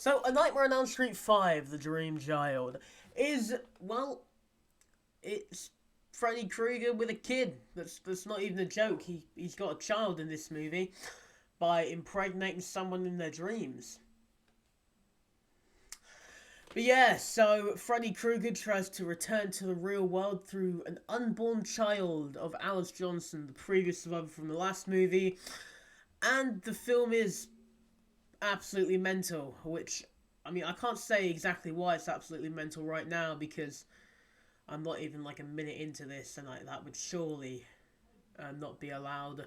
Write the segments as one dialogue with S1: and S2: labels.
S1: So, A Nightmare on Elm Street 5, The Dream Child, is, well, it's Freddy Krueger with a kid. That's not even a joke. He's got a child in this movie by impregnating someone in their dreams. But yeah, so Freddy Krueger tries to return to the real world through an unborn child of Alice Johnson, the previous survivor from the last movie. And the film is absolutely mental, which, I mean, I can't say exactly why it's absolutely mental right now because I'm not even like a minute into this, and like that would surely not be allowed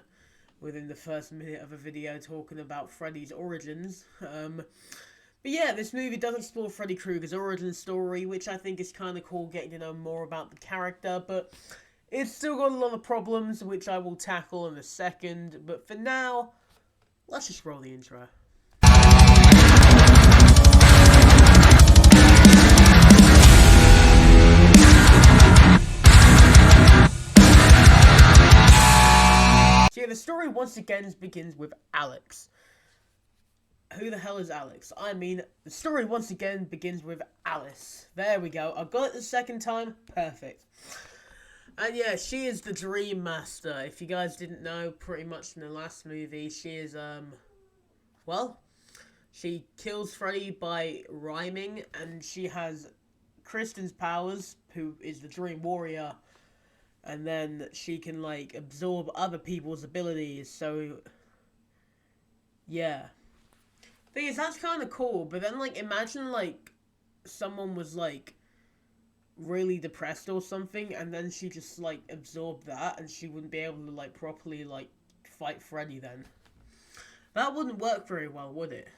S1: within the first minute of a video talking about Freddy's origins. But yeah, this movie does explore Freddy Krueger's origin story, which I think is kind of cool, getting to know more about the character, but it's still got a lot of problems, which I will tackle in a second. But for now, let's just roll the intro. So yeah, the story once again begins with Alex. Who the hell is Alex? I mean, the story once again begins with Alice. There we go. I got it the second time. Perfect. And yeah, she is the Dream Master. If you guys didn't know, pretty much in the last movie, she is, well, she kills Freddy by rhyming, and she has Kristen's powers, who is the Dream Warrior, and then she can, like, absorb other people's abilities, so, yeah. Thing is, that's kind of cool, but then, like, imagine, like, someone was, like, really depressed or something, and then she just, like, absorbed that, and she wouldn't be able to, like, properly, like, fight Freddy then. That wouldn't work very well, would it?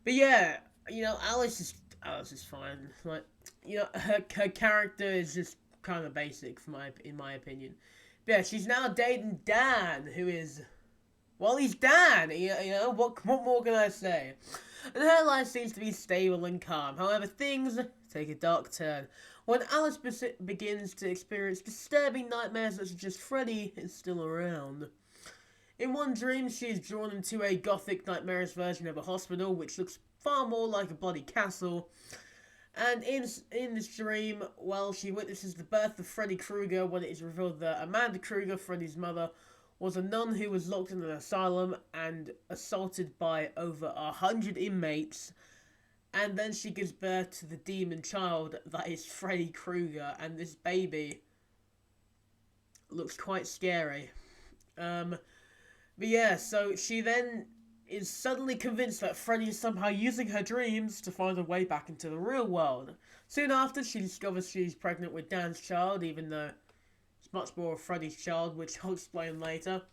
S1: But yeah, you know, Alice is fine. Like, you know, her character is just kind of basic, in my opinion. But yeah, she's now dating Dan, who is... well, he's Dan, you know, what more can I say? And her life seems to be stable and calm. However, things take a dark turn when Alice begins to experience disturbing nightmares that suggest Freddy is still around. In one dream, she is drawn into a gothic, nightmarish version of a hospital, which looks far more like a bloody castle. And in this dream, well, she witnesses the birth of Freddy Krueger when it is revealed that Amanda Krueger, Freddy's mother, was a nun who was locked in an asylum and assaulted by over 100 inmates. And then she gives birth to the demon child that is Freddy Krueger, and this baby looks quite scary. But yeah, so she then is suddenly convinced that Freddy is somehow using her dreams to find a way back into the real world. Soon after, she discovers she's pregnant with Dan's child, even though it's much more of Freddy's child, which I'll explain later.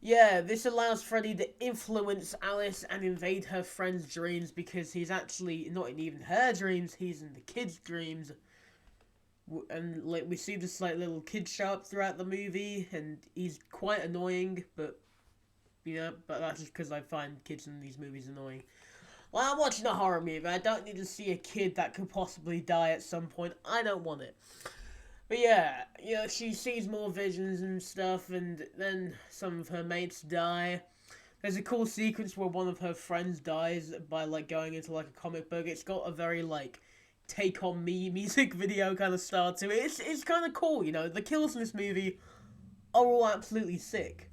S1: Yeah, this allows Freddy to influence Alice and invade her friend's dreams, because he's actually not in even her dreams, he's in the kids' dreams. And like we see this like little kid show up throughout the movie, and he's quite annoying, but you know, but that's just because I find kids in these movies annoying. Well, I'm watching a horror movie. I don't need to see a kid that could possibly die at some point. I don't want it. But yeah, you know, she sees more visions and stuff, and then some of her mates die. There's a cool sequence where one of her friends dies by, like, going into, like, a comic book. It's got a very, like, Take On Me music video kind of style to it. It's kind of cool, you know. The kills in this movie are all absolutely sick.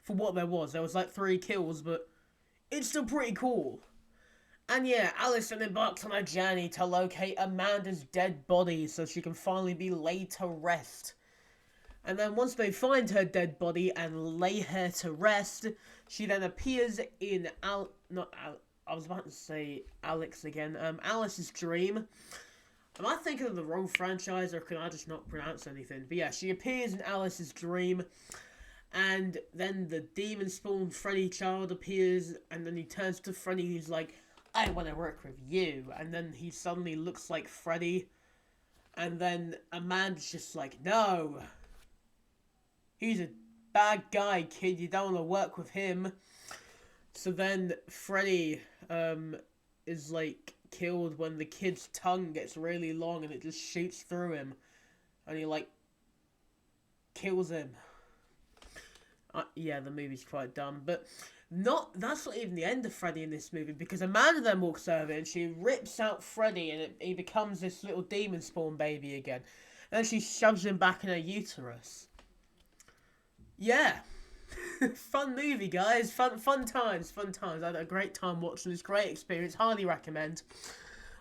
S1: For what there was. There was, like, 3 kills, but it's still pretty cool. And yeah, Alice then embarks on a journey to locate Amanda's dead body so she can finally be laid to rest. And then once they find her dead body and lay her to rest, she then appears in I was about to say Alex again. Alice's dream. Am I thinking of the wrong franchise, or can I just not pronounce anything? But yeah, she appears in Alice's dream. And then the demon spawn Freddy child appears, and then he turns to Freddy, he's like, I want to work with you. And then he suddenly looks like Freddy. And then Amanda's just like, no. He's a bad guy, kid. You don't want to work with him. So then Freddy is like killed when the kid's tongue gets really long and it just shoots through him. And he like kills him. Yeah, the movie's quite dumb. But That's not even the end of Freddy in this movie, because Amanda then walks over and she rips out Freddy and he becomes this little demon spawn baby again. And then she shoves him back in her uterus. Yeah. Fun movie, guys. Fun times. I had a great time watching this. Great experience. Highly recommend.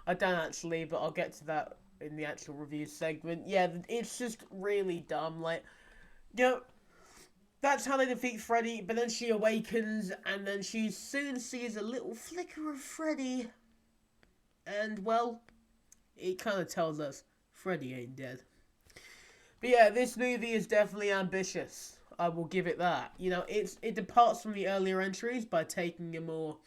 S1: I don't actually, but I'll get to that in the actual review segment. Yeah, it's just really dumb. Like, you know, that's how they defeat Freddy, but then she awakens, and then she soon sees a little flicker of Freddy. And, well, it kind of tells us Freddy ain't dead. But yeah, this movie is definitely ambitious. I will give it that. You know, it departs from the earlier entries by taking a more,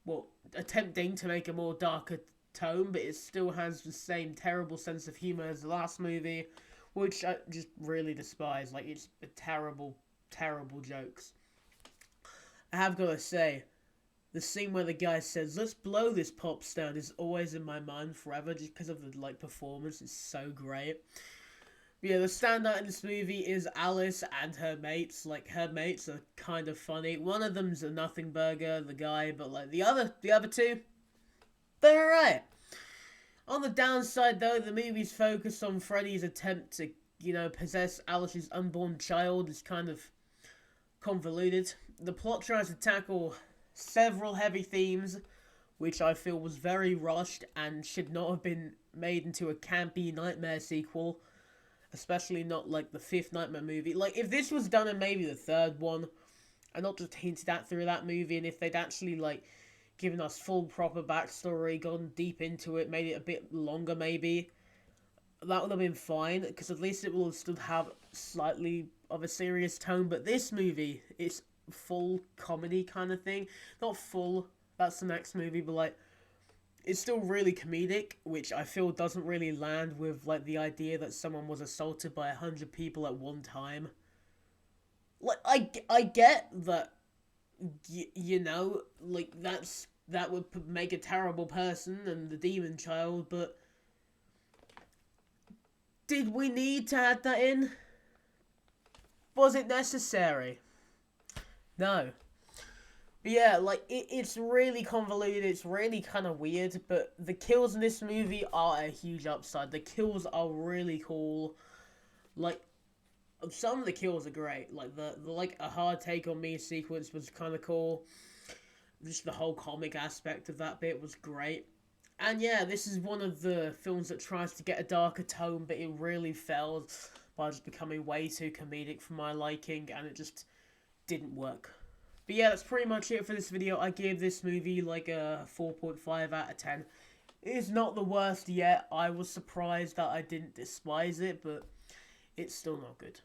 S1: well, attempting to make a more darker tone, but it still has the same terrible sense of humor as the last movie, which I just really despise. Like, it's a terrible, terrible jokes. I have got to say, the scene where the guy says, "Let's blow this pop star," is always in my mind forever, just because of the, like, performance. It's so great. But yeah, the standout in this movie is Alice and her mates. Like, her mates are kind of funny. One of them's a nothing burger, the guy, but, like, the other two, they're alright. On the downside, though, the movie's focus on Freddy's attempt to, you know, possess Alice's unborn child is kind of convoluted. The plot tries to tackle several heavy themes, which I feel was very rushed and should not have been made into a campy Nightmare sequel, especially not like the 5th Nightmare movie. Like, if this was done in maybe the 3rd one, and not just hinted at through that movie, and if they'd actually, like, given us full proper backstory, gone deep into it, made it a bit longer maybe, that would have been fine, because at least it will still have slightly of a serious tone. But this movie, it's full comedy kind of thing. Not full, that's the next movie, but, like, it's still really comedic, which I feel doesn't really land with, like, the idea that someone was assaulted by 100 people at one time. Like, I get that, you know, like, that would make a terrible person and the demon child, but did we need to add that in? Was it necessary? No. But yeah, like, it's really convoluted, it's really kind of weird, but the kills in this movie are a huge upside. The kills are really cool. Like, some of the kills are great. Like, the like, a hard take on me sequence was kind of cool. Just the whole comic aspect of that bit was great. And yeah, this is one of the films that tries to get a darker tone, but it really fails by just becoming way too comedic for my liking, and it just didn't work. But yeah, that's pretty much it for this video. I gave this movie like a 4.5 out of 10. It is not the worst yet. I was surprised that I didn't despise it, but it's still not good.